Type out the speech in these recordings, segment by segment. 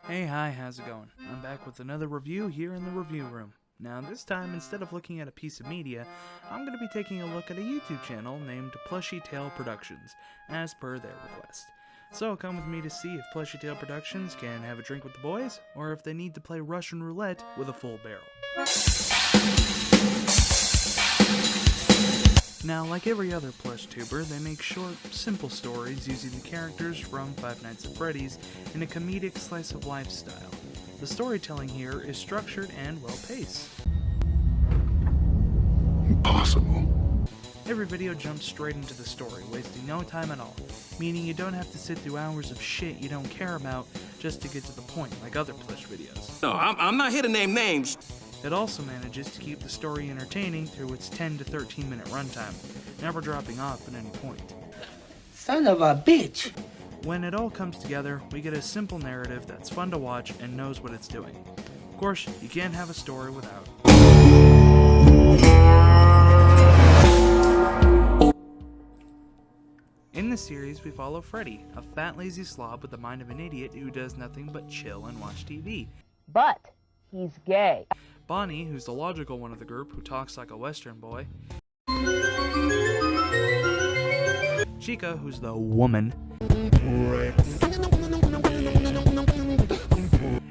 Hey, hi, how's it going? I'm back with another review here in the review room. Now, this time, instead of looking at a piece of media, I'm going to be taking a look at a YouTube channel named PlushieTale Productions, as per their request. So come with me to see if PlushieTale Productions can have a drink with the boys, or if they need to play Russian roulette with a full barrel. Now, like every other plush tuber, they make short, simple stories using the characters from Five Nights at Freddy's in a comedic slice-of-life style. The storytelling here is structured and well-paced. Impossible. Every video jumps straight into the story, wasting no time at all, meaning you don't have to sit through hours of shit you don't care about just to get to the point like other plush videos. No, I'm not here to name names. It also manages to keep the story entertaining through its 10 to 13 minute runtime, never dropping off at any point. Son of a bitch! When it all comes together, we get a simple narrative that's fun to watch and knows what it's doing. Of course, you can't have a story without. In the series, we follow Freddy, a fat lazy slob with the mind of an idiot who does nothing but chill and watch TV. But he's gay. Bonnie, who's the logical one of the group who talks like a Western boy. Chica, who's the woman.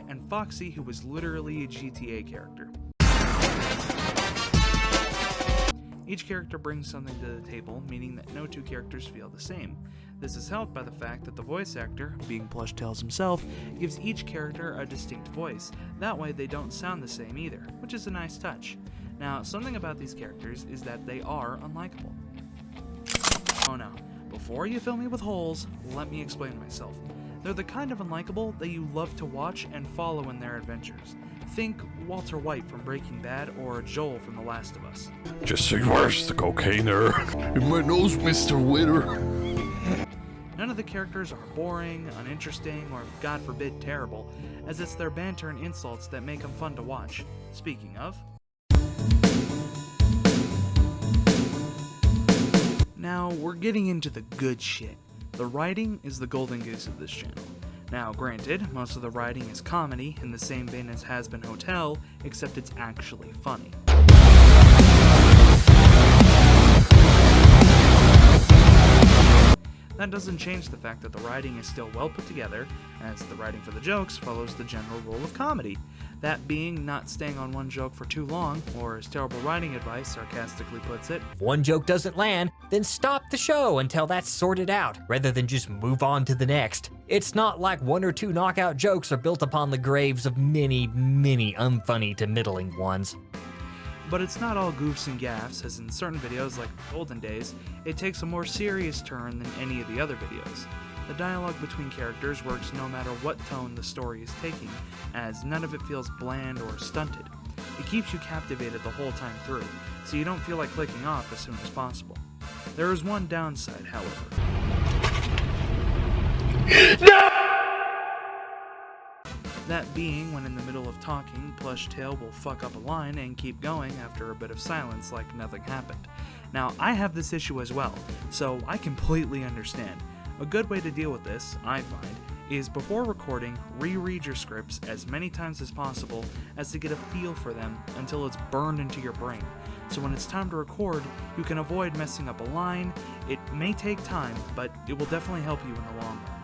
And Foxy, who was literally a GTA character. Each character brings something to the table, meaning that no two characters feel the same. This is helped by the fact that the voice actor, being PlushieTales himself, gives each character a distinct voice. That way they don't sound the same either, which is a nice touch. Now, something about these characters is that they are unlikable. Oh no, before you fill me with holes, let me explain myself. They're the kind of unlikable that you love to watch and follow in their adventures. Think Walter White from Breaking Bad or Joel from The Last of Us. Just reverse the cocainer. In my nose, Mr. Witter. None of the characters are boring, uninteresting, or God forbid terrible, as it's their banter and insults that make them fun to watch. Speaking of... Now, we're getting into the good shit. The writing is the golden goose of this channel. Now, granted, most of the writing is comedy, in the same vein as Has Been Hotel, except it's actually funny. That doesn't change the fact that the writing is still well put together, as the writing for the jokes follows the general rule of comedy. That being not staying on one joke for too long, or as terrible writing advice sarcastically puts it, if one joke doesn't land, then stop the show until that's sorted out, rather than just move on to the next. It's not like one or two knockout jokes are built upon the graves of many, many unfunny to middling ones. But it's not all goofs and gaffs, as in certain videos like Golden Days, it takes a more serious turn than any of the other videos. The dialogue between characters works no matter what tone the story is taking, as none of it feels bland or stunted. It keeps you captivated the whole time through, so you don't feel like clicking off as soon as possible. There is one downside, however. No! That being when in the middle of talking, PlushieTale will fuck up a line and keep going after a bit of silence like nothing happened. Now, I have this issue as well, so I completely understand. A good way to deal with this, I find, is before recording, reread your scripts as many times as possible as to get a feel for them until it's burned into your brain. So when it's time to record, you can avoid messing up a line. It may take time, but it will definitely help you in the long run.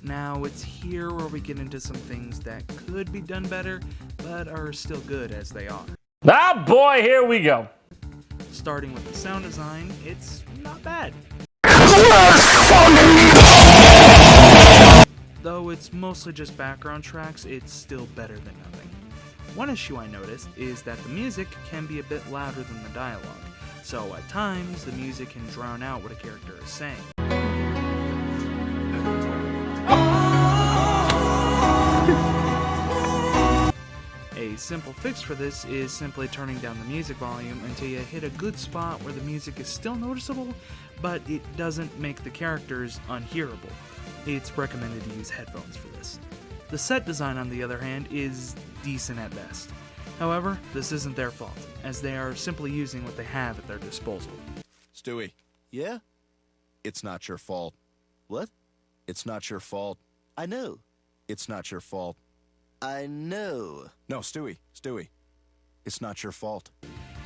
Now, it's here where we get into some things that could be done better, but are still good as they are. Ah, boy, here we go. Starting with the sound design, it's not bad. Though it's mostly just background tracks, it's still better than nothing. One issue I noticed is that the music can be a bit louder than the dialogue, so at times the music can drown out what a character is saying. A simple fix for this is simply turning down the music volume until you hit a good spot where the music is still noticeable, but it doesn't make the characters unhearable. It's recommended to use headphones for this. The set design, on the other hand, is decent at best. However, this isn't their fault, as they are simply using what they have at their disposal. Stewie, yeah? It's not your fault. What? It's not your fault. I know. It's not your fault. I know. No, Stewie. It's not your fault.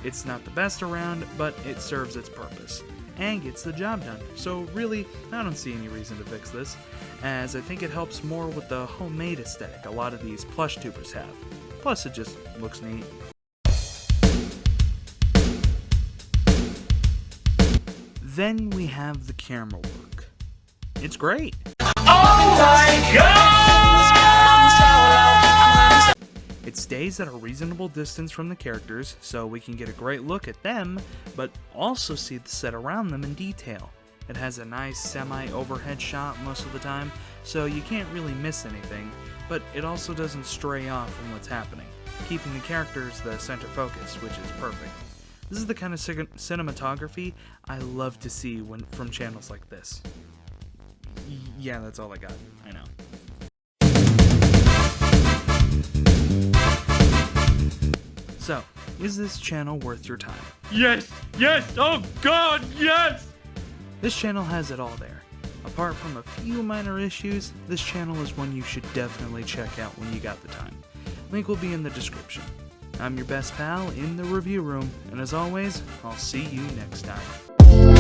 It's not the best around, but it serves its purpose and gets the job done. So really, I don't see any reason to fix this, as I think it helps more with the homemade aesthetic a lot of these plush tubers have. Plus, it just looks neat. Then we have the camera work. It's great. Oh my god! It stays at a reasonable distance from the characters, so we can get a great look at them, but also see the set around them in detail. It has a nice semi-overhead shot most of the time, so you can't really miss anything, but it also doesn't stray off from what's happening, keeping the characters the center focus, which is perfect. This is the kind of cinematography I love to see from channels like this. Yeah, that's all I got. I know. So, is this channel worth your time? Yes! Yes! Oh god, yes! This channel has it all there. Apart from a few minor issues, this channel is one you should definitely check out when you got the time. Link will be in the description. I'm your best pal in the review room, and as always, I'll see you next time.